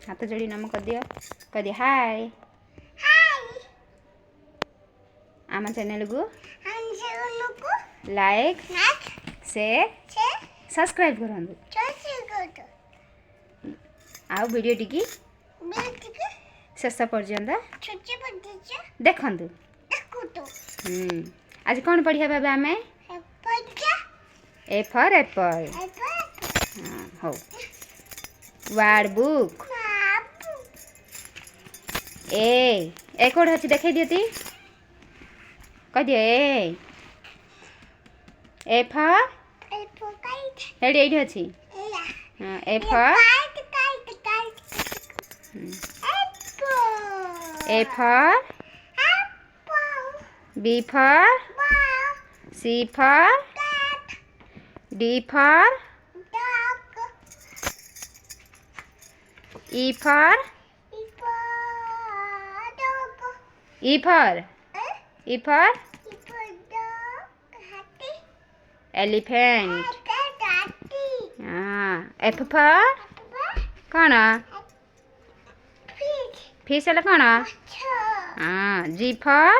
हाथ जोड़ी नम कर दियो हाय आम चैनल को लाइक शेयर सब्सक्राइब करंतु आउ वीडियो टी शेष पर्यंत देखंतु आज कौन पढ़िया बाबा आम ए फॉर एप्पल हो वर्ड बुक ए कोड अच्छी देखे दियो कह दियो ए फॉर हेड एडी अच्छी A for A for B for C for D for E for elephant F for कौन फिश है कौन G for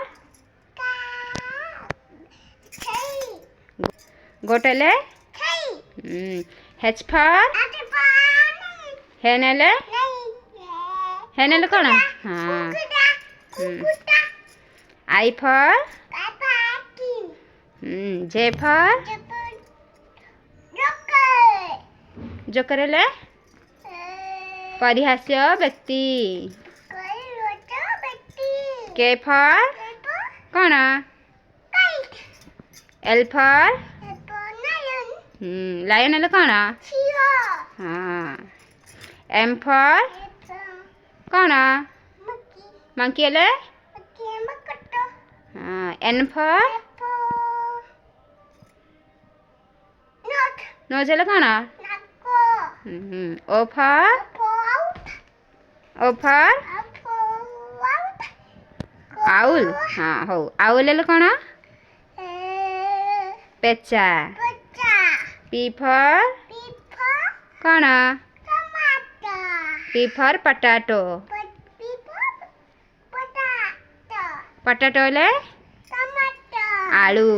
गोटले H for हेनेले कौन I for J for जोकरेले परिहास्य व्यक्ति K for कौन L for लायन है कौन M for कौन monkey है N for नोज है कौन O for आउल हाँ हो आउल है कौन पेचा P for कौन P for पटाटो पटाटो ले आलू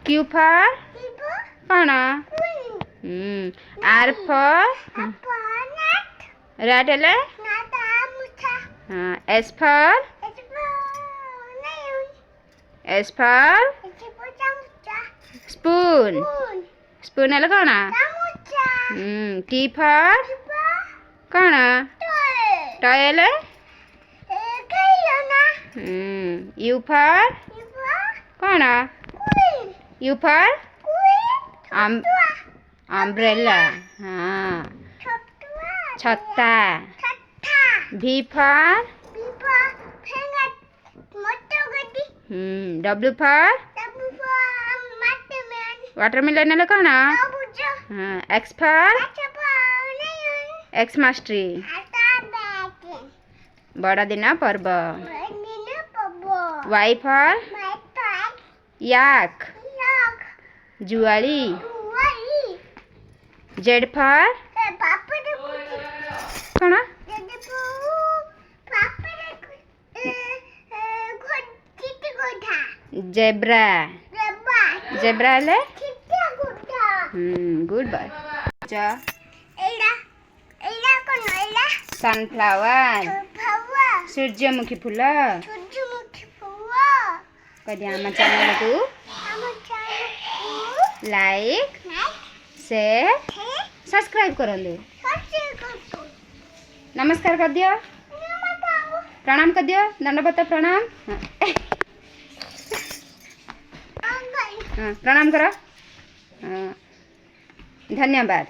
Q for कौन R for रैट है S for स्पून स्पून है कौन T for कौन टॉयल U for कौन U for अम्ब्रेला हाँ छत्ता V for W for watermelon है कौन X for एक्समास ट्री बड़ा दिन पर्व Y for याक जुआली Z for कौन जेब्रा जेब्रा ले गुड बाय सनफ्लावर सूर्यमुखी फूल कदी आम चैनल को लाइक शेयर सब्सक्राइब करंतु नमस्कार कर दियो प्रणाम कर दियो दंडवत प्रणाम प्रणाम करो धन्यवाद।